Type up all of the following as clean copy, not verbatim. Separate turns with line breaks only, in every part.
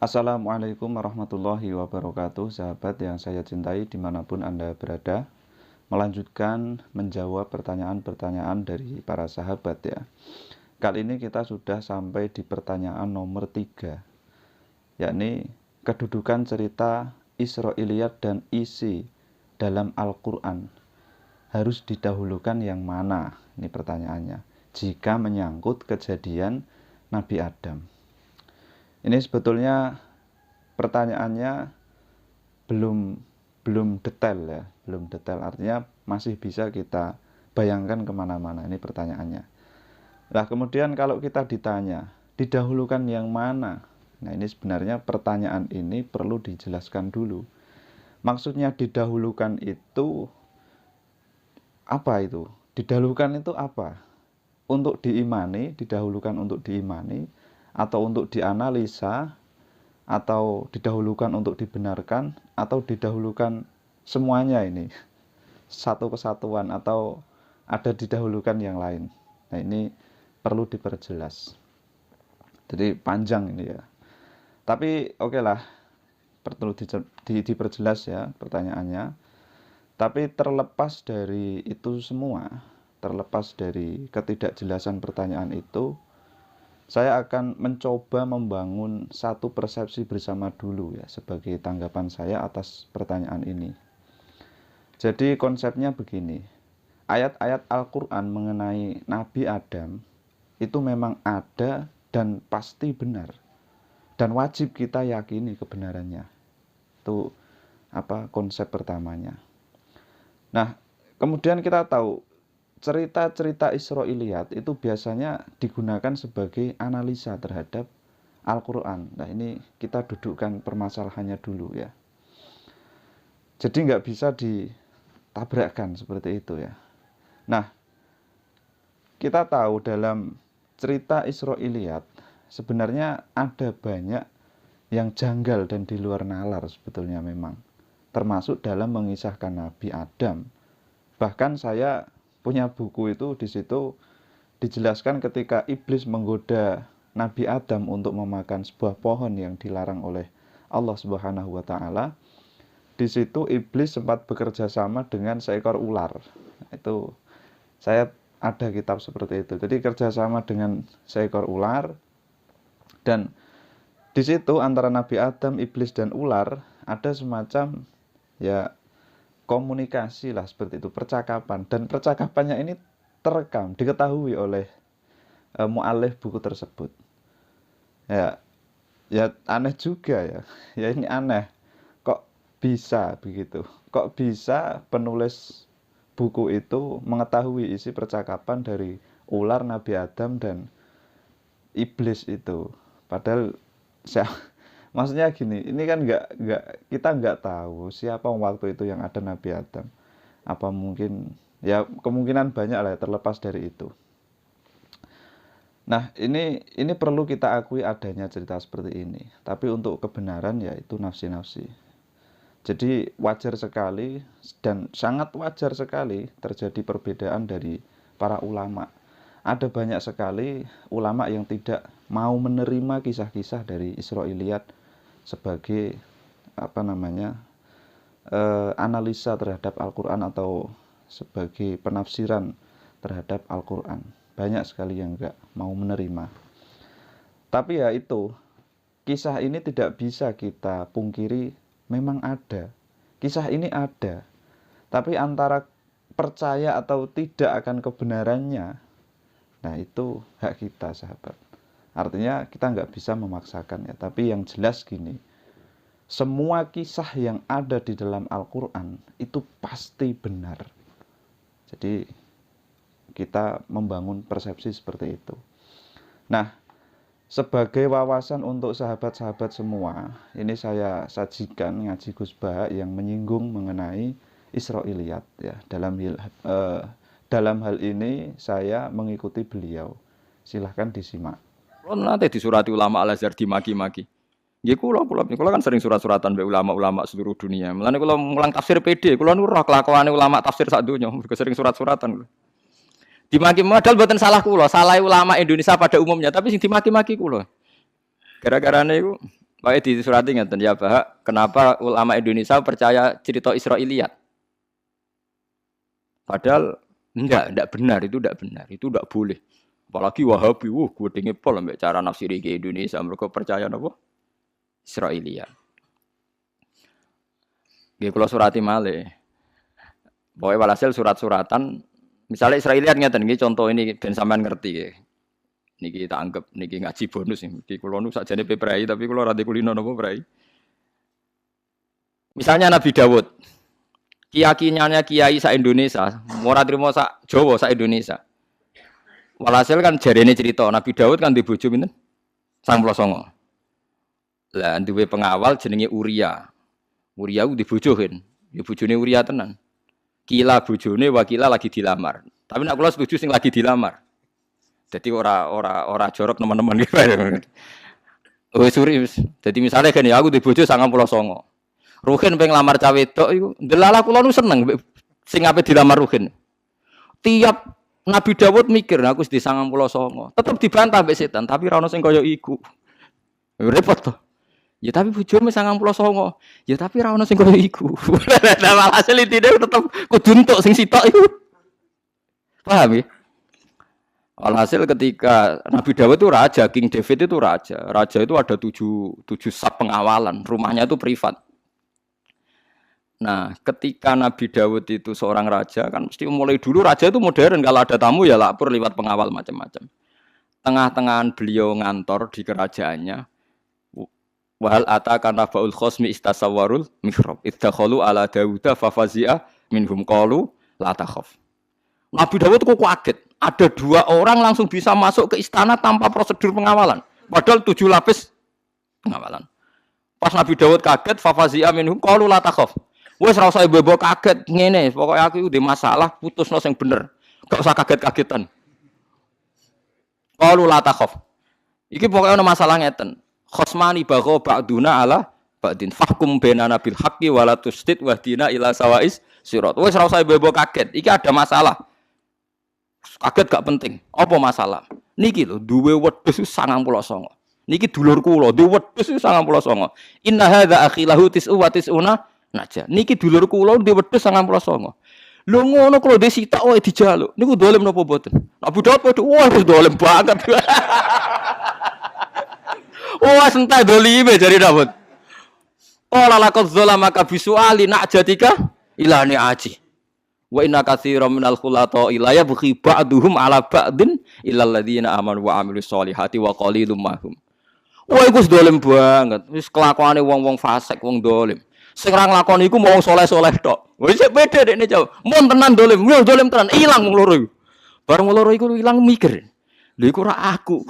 Assalamualaikum warahmatullahi wabarakatuh, sahabat yang saya cintai dimanapun Anda berada. Melanjutkan menjawab pertanyaan-pertanyaan dari para sahabat ya. Kali ini kita sudah sampai di pertanyaan nomor 3, yakni kedudukan cerita Israiliyat dan isi dalam Al-Quran harus didahulukan yang mana? Ini pertanyaannya. Jika menyangkut kejadian Nabi Adam. Ini sebetulnya pertanyaannya belum detail ya, belum detail, artinya masih bisa kita bayangkan kemana-mana ini pertanyaannya. Nah kemudian kalau kita ditanya didahulukan yang mana, nah ini sebenarnya pertanyaan ini perlu dijelaskan dulu. Maksudnya didahulukan itu apa itu? Didahulukan itu apa? Untuk diimani, didahulukan untuk diimani, atau untuk dianalisa, atau didahulukan untuk dibenarkan, atau didahulukan semuanya ini satu kesatuan, atau ada didahulukan yang lain. Nah ini perlu diperjelas, jadi panjang ini ya, tapi oke lah, perlu diperjelas ya pertanyaannya. Tapi terlepas dari itu semua, terlepas dari ketidakjelasan pertanyaan itu, saya akan mencoba membangun satu persepsi bersama dulu ya sebagai tanggapan saya atas pertanyaan ini. Jadi konsepnya begini, ayat-ayat Al-Quran mengenai Nabi Adam itu memang ada dan pasti benar, dan wajib kita yakini kebenarannya. Itu konsep pertamanya. Nah, kemudian kita tahu cerita-cerita Israiliyat itu biasanya digunakan sebagai analisa terhadap Al-Quran. Nah ini kita dudukkan permasalahannya dulu ya. Jadi nggak bisa ditabrakkan seperti itu ya. Nah, kita tahu dalam cerita Israiliyat sebenarnya ada banyak yang janggal dan di luar nalar sebetulnya memang. Termasuk dalam mengisahkan Nabi Adam. Bahkan saya punya buku itu, di situ dijelaskan ketika iblis menggoda Nabi Adam untuk memakan sebuah pohon yang dilarang oleh Allah Subhanahu wa taala. Di situ iblis sempat bekerja sama dengan seekor ular. Itu saya ada kitab seperti itu. Jadi kerjasama dengan seekor ular, dan di situ antara Nabi Adam, iblis dan ular ada semacam ya komunikasi lah seperti itu, percakapan, dan percakapannya ini terekam, diketahui oleh mu'alif buku tersebut. Ya aneh juga ya. Ya ini aneh. Kok bisa begitu? Kok bisa penulis buku itu mengetahui isi percakapan dari ular, Nabi Adam, dan iblis itu? Padahal maksudnya gini, ini kan kita nggak tahu siapa waktu itu yang ada Nabi Adam. Apa mungkin ya, kemungkinan banyak lah ya, terlepas dari itu. Nah ini perlu kita akui adanya cerita seperti ini. Tapi untuk kebenaran ya itu nafsi-nafsi. Jadi wajar sekali dan sangat wajar sekali terjadi perbedaan dari para ulama. Ada banyak sekali ulama yang tidak mau menerima kisah-kisah dari Israiliyat sebagai analisa terhadap Al-Quran atau sebagai penafsiran terhadap Al-Quran. Banyak sekali yang enggak mau menerima. Tapi ya itu, kisah ini tidak bisa kita pungkiri, memang ada. Kisah ini ada. Tapi antara percaya atau tidak akan kebenarannya, nah itu hak kita, sahabat. Artinya kita nggak bisa memaksakan ya. Tapi yang jelas gini, semua kisah yang ada di dalam Al-Quran itu pasti benar. Jadi kita membangun persepsi seperti itu. Nah, sebagai wawasan untuk sahabat-sahabat semua, ini saya sajikan ngaji Gus Bah yang menyinggung mengenai Israiliyat ya. Dalam hal ini saya mengikuti beliau. Silahkan disimak.
Kalau nanti disurati ulama Al-Azhar dimaki-maki. Nggih kula kan sering surat-suratan mbek ulama-ulama seluruh dunia. Mulane kula mulang tafsir PD, kula nu roh kelakuane ulama tafsir sak donya, mergo sering surat-suratan. Dimaki modal mboten salah kula, salah ulama Indonesia pada umumnya, tapi sing dimaki-maki kula. Gara-garane iku Pakai di surat ngeten ya Pak, kenapa ulama Indonesia percaya cerita Israiliyat? Padahal enggak benar, itu enggak boleh. Apalagi Wahabi, gue dengi pol ambek cara nafsiri ke Indonesia, mereka percaya apa? Israiliyat. Nggih kula surati malih. Pokoke walhasil surat-suratan misalnya Israiliyat ngeten nggih contoh ini ben sampean ngerti nggih. Niki tak anggap niki ngaji bonus niki kula nu sakjane peprai tapi kula ora kulino napa prai. Misalnya Nabi Dawud. Keyakinannya kiai sak Indonesia, ora trimo sak Jawa sak Indonesia. Walhasil kan jarene cerita Nabi Dawud kan di bojo pinten? 99. Lah duwe pengawal jenenge Uria. Uria ku dibojohin. Ya bojone Uria tenan. Kila bojone wakila lagi dilamar. Tapi nek kula setuju sing lagi dilamar. Jadi ora jorok teman-teman gitu. Oh suri. Jadi misalnya kan ya aku di bojo 99. Ruhin pengen lamar cawe wedok iku ndelalah kula nu seneng sing ape dilamar Ruhin. Tiap Nabi Dawud mikir aku wis di 99. Tetep dibantah mbek setan, tapi ora ono sing kaya iku. Repot to. Ya tapi bojomu 99. Ya tapi ora ono sing kaya iku. Nah walhasil intine tetep kudu entuk sing sitok iku. Paham ya? Alhasil ketika Nabi Dawud itu raja, King David itu raja. Raja itu ada 7 sab pengawalan, rumahnya itu privat. Nah, ketika Nabi Dawud itu seorang raja, kan mesti mulai dulu raja itu modern. Kalau ada tamu ya lapor lewat pengawal macam-macam. Tengah-tengahan beliau ngantor di kerajaannya. Wahal atakan nabaul khosmi istasawarul mihrab. Iddakhalu ala Dawuda fafazi'a minhum qalu la takhaf. Nabi Dawud kok kaget. Ada 2 orang langsung bisa masuk ke istana tanpa prosedur pengawalan. Padahal 7 lapis pengawalan. Pas Nabi Dawud kaget, fafazi'a minhum qalu la takhaf. Wes ora usah bebo kaget ngene, pokoke aku udah masalah putusno sing bener. Gak usah kaget-kagetan. Qalu la takhaf. Iki pokoke ana masalah ngeten. Khosmani bagha ba'duna ala ba'din fahkum bainana bil haqqi wala tusdid wahdina ila sawais sirat. Wes ora usah bebo kaget. Iki ada masalah. Kaget gak penting. Apa masalah? Niki lho duwe wedhus 99. Niki dulurku lho, duwe wedhus 99. Inna hadza akhilahu tis'u wa tis'una naja. Niki dulurku lho duwe wedhus 99. Lho ngono kok dhe sitok wae dijaluk. Niku dolem napa mboten? Abu Daud padha wah wis dolem banget. Wah sentai dolime jare Daud. Qala laqad zalamaka bisuali najatika ilani aji. Wa inna katsiran minal khulata ila yabghi ba'duhum ala ba'din illal ladzina amanu wa 'amilus solihati wa qalilum mahum. Wah iku wis dolem banget. Wis kelakuane wong-wong fasik, wong dolem. Sing ora nglakoni iku mau soleh-soleh tok. Wis beda dekne jauh. Mun tenan dolem, yo dolem tenan ilang wong loro iku. Bareng wong loro iku ilang mikir. Lha iku ora aku.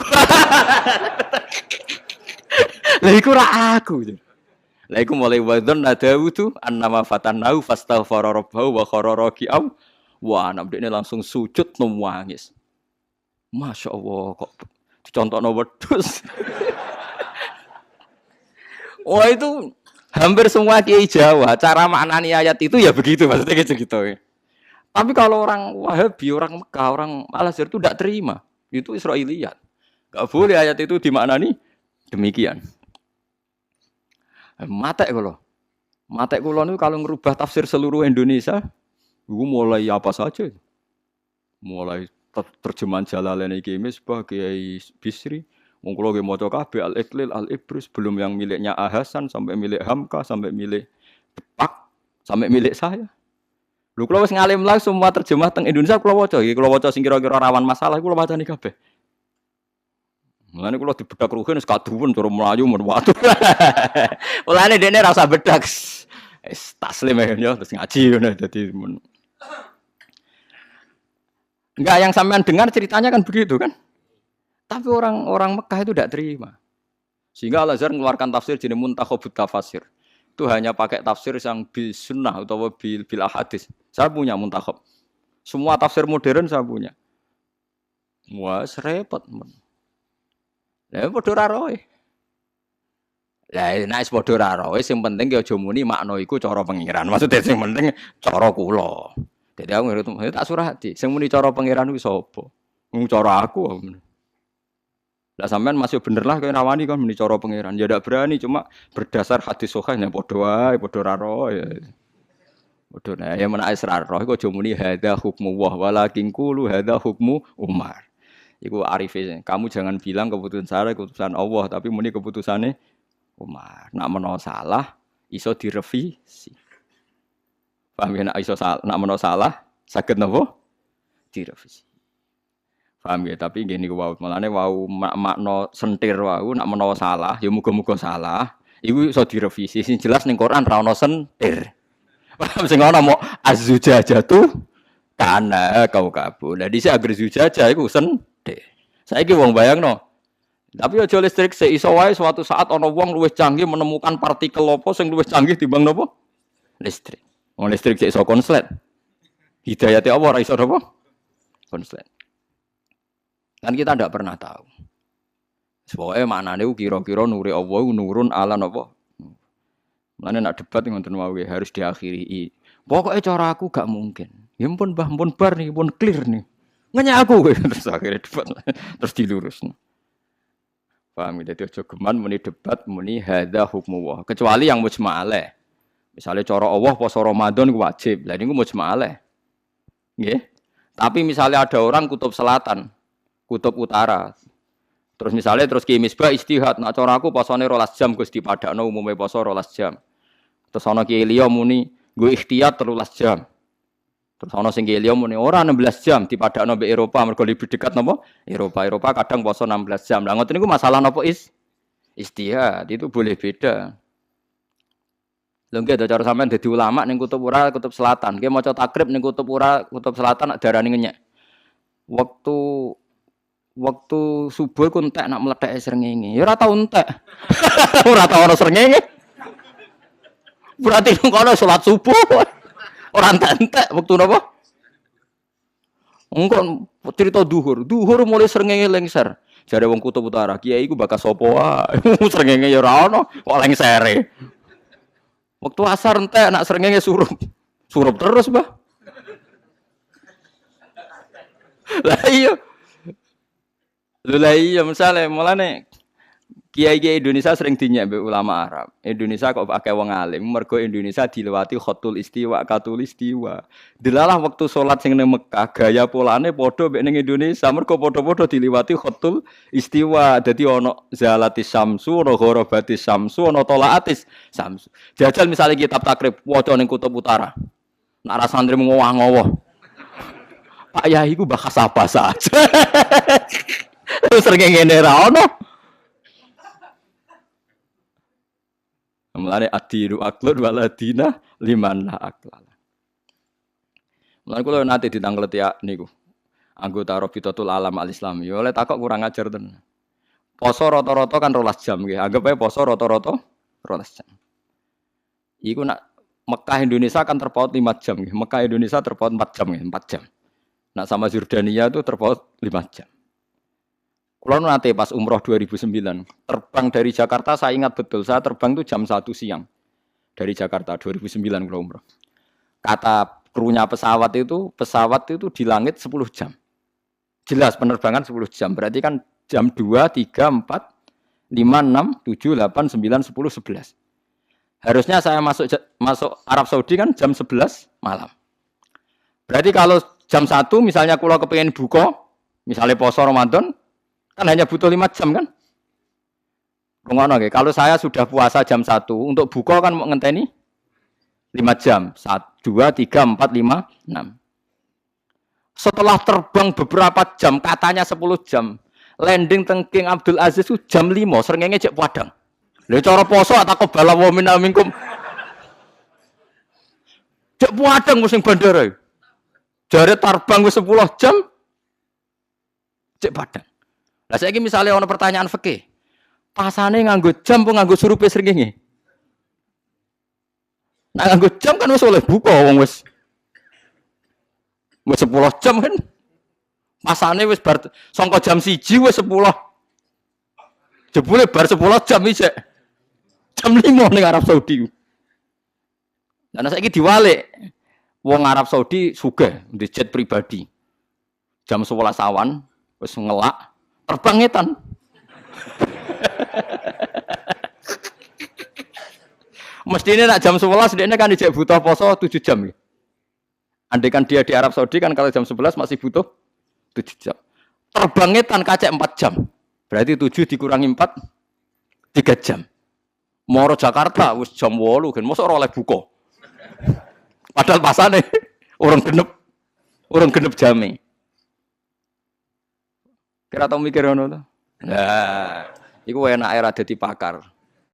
Lha iku ora aku. Lah iku mulai wadzon Dawud annama fatannahu fastaghfara rabbahu wa khara raki'am wa ana dekne langsung sujud nangis. Masyaallah kok dicontokno wedhus. Wah itu hampir semua kiai Jawa cara maknani ayat itu ya begitu maksudnya gitu. Tapi kalau orang Wahabi, orang Mekah, orang Al-Azhar itu tidak terima. Itu Israiliyat. Enggak boleh ayat itu dimaknani demikian. Matek kula niku kalau ngerubah tafsir seluruh Indonesia, iku mulai apa saja. Mulai terjemahan Jalalain iki Misbah Kiai Bisri, wong kula nggih maca kabeh Al-Iqlil, Al-Ibris, belum yang miliknya Hasan sampai milik Hamka, sampai milik Depak, sampai milik saya. Lho kula wis ngalim lah semua terjemah teng Indonesia kula waca, iki kula waca sing kira-kira rawan masalah kula wacani kabeh. Mulane kula dibedak ruhin wis kaduwen cara mlayu men watu. Mulane dene ra usah bedak. Wis taslim ya terus ngaji ngono dadi men. Enggak yang sampean dengar ceritanya kan begitu kan? Tapi orang Mekah itu tidak terima. Sehingga Al-Azhar mengeluarkan tafsir jenis Muntakhabut Tafasir. Itu hanya pakai tafsir yang bil sunnah atau bil ahadits. Saya punya Muntakhab. Semua tafsir modern saya punya. Wah, repot men. Lah padha ra roe. Lah nek padha ra roe sing penting ki aja muni makna iku cara pengiran. Maksudnya sing penting cara kula. Dadi aku ngerti tak surati. Sing muni cara pengiran kuwi sapa? Mung cara aku. Lah sampean masih bener lah kowe rawani kan muni cara pangeran. Ya ndak berani cuma berdasar hadis sahih ya padha wae, padha ra ro ya. Padha nah ya menak israr roh iku aja muni hadza hukmu walakin qulu hadza hukmu Umar. Iku arife. Kamu jangan bilang keputusan saya keputusan Allah, tapi muni keputusane Umar. Nak menawa salah iso direvisi. Paham ya nak iso salah, nak menawa salah saged napa? Direvisi. Paham ya, tapi nggih niku wau. Malane wau makna sentir wau nak menawa salah, ya muga-muga salah. Iku iso direvisi. Sing jelas ning Quran ra ono sentir. Paham sing ana mau az-zujajatu kana kaukabu. Lah dhisik agar zujajah iku sentir. Saiki wong bayangno. Tapi aja listrik sik iso wae suatu saat ana wong luwih canggih menemukan partikel apa sing luwih canggih timbang napa? Listrik. Wong listrik sik iso konslet. Hidayate apa ora iso napa? Konslet. Kan kita tidak pernah tahu. Soalnya maknanya kira-kira nuri Allah nurun ala napa. Mulane nak debat ngoten wae harus diakhiri. Pokoknya cara aku gak mungkin. Ya pun Mbah pun bar nih, pun clear nih. Nanya aku terus akhirnya debat terus dilurus. Paham gitu aja geman muni debat muni hadza hukmu wa. Kecuali yang mujma' alaih. Misalnya cara Allah puasa Ramadan wajib. Lah niku mujma' alaih. Nggih. Tapi misalnya ada orang kutub selatan kutub utara. Terus misalnya terus Ki Misbah istihad, nak cara aku posone 12 jam Gus dipadakno umume poso 12 jam. Terus ana Ki liya muni nggo ikhtiyat 13 jam. Terus ana sing Ki liya muni ora 16 jam dipadakno mbek Eropa mergo lebih dekat napa? Eropa kadang poso 16 jam. Lah ngoten niku masalah napa istihad, itu boleh beda. Lho nggih cara sampean dadi ulama ning kutub ura kutub selatan. Nggih maca takrib ning kutub ura kutub selatan nak darani ngenyek. Waktu subuh ku entek nak mletheke srengenge. Ya ora tau entek. Ora tau ana srengenge. Berarti kono salat subuh. Ora entek wektu napa? Engko cerita duhur. Duhur mulai srengenge lengser. Jare wong kutub utara, kiai iku bakas sapa wae. Srengenge ya ora ana, kok lengsere. Waktu asar entek nak srengenge surup. Surup terus, Mbah. Lah iya misalnya mulane kiai-kiai Indonesia sering dinyak mbek ulama Arab. Indonesia kok pakai wong alim mergo Indonesia dilewati khatul istiwa katul istiwa. Delalah waktu salat sing ning Mekah gaya polane padha mbek ning Indonesia mergo padha-padha dilewati khatul istiwa. Dadi ana zalatis syamsu, ana gharabatis syamsu, ana talaatis syamsu. Jajal misalnya kitab takrib waca ning kutub utara. Nak ra santri ngowah-ngowah. Pak Yai ku bahas apa saja. Sering ngene ra ono. Mulane adiru aklun waladina liman la aklal. Mulane kula nate ditangkleti niku. Anggota Rabitatul Alam Al-Islam. Ya oleh takok kurang ajar tenan. Poso rata-rata kan 12 jam nggih. Anggap ae poso rata-rata 12 jam. Iku nak Mekah Indonesia kan terpaut 5 jam nggih. Mekah Indonesia terpaut 4 jam nggih, 4 jam. Nak sama Jordania itu terpaut 5 jam. Kalau nanti pas umroh 2009, terbang dari Jakarta saya ingat betul, saya terbang itu jam 1 siang. Dari Jakarta 2009 kalau umroh. Kata krunya pesawat itu di langit 10 jam. Jelas penerbangan 10 jam, berarti kan jam 2, 3, 4, 5, 6, 7, 8, 9, 10, 11. Harusnya saya masuk Arab Saudi kan jam 11 malam. Berarti kalau jam 1 misalnya kula kepengin buka, misalnya poso Ramadan, kan hanya butuh 5 jam kan? Ngono nggih. Kalau saya sudah puasa jam 1, untuk buka kan mau ngenteni 5 jam. 1 2 3 4 5 6. Setelah terbang beberapa jam, katanya 10 jam. Landing teng King Abdul Aziz itu jam 5, srengenge cek padang. Lha cara poso tak bala wa minal minkum. Cek padang sing bandara. Jare terbang wis 10 jam cek padang. Lah saiki misale ana pertanyaan fikih. Pasane nganggo jam apa nganggo surupe srengenge? Nah nganggo jam kan wis oleh buka wong wis 10 jam kan. Pasane wis bar sangka jam 1 wis 10. Jebule bar 10 jam iki jam 5 ning Arab Saudi. Lah saiki diwalik. Wong Arab Saudi sugih di jet pribadi. Jam 11 awan wis ngelak terbang ngetan. Mestinya nak jam 11 dia kan dijak butuh poso 7 jam. Andai kan dia di Arab Saudi kan kalau jam 11 masih butuh 7 jam. Terbangnya tan kacek 4 jam. Berarti 7 dikurangi 4 3 jam. Moro Jakarta wis jam 8 kan mosok ora oleh buka. Padahal pasane orang genep jame. Kira tau mikir ngono to? Nah, iku enak era dadi pakar.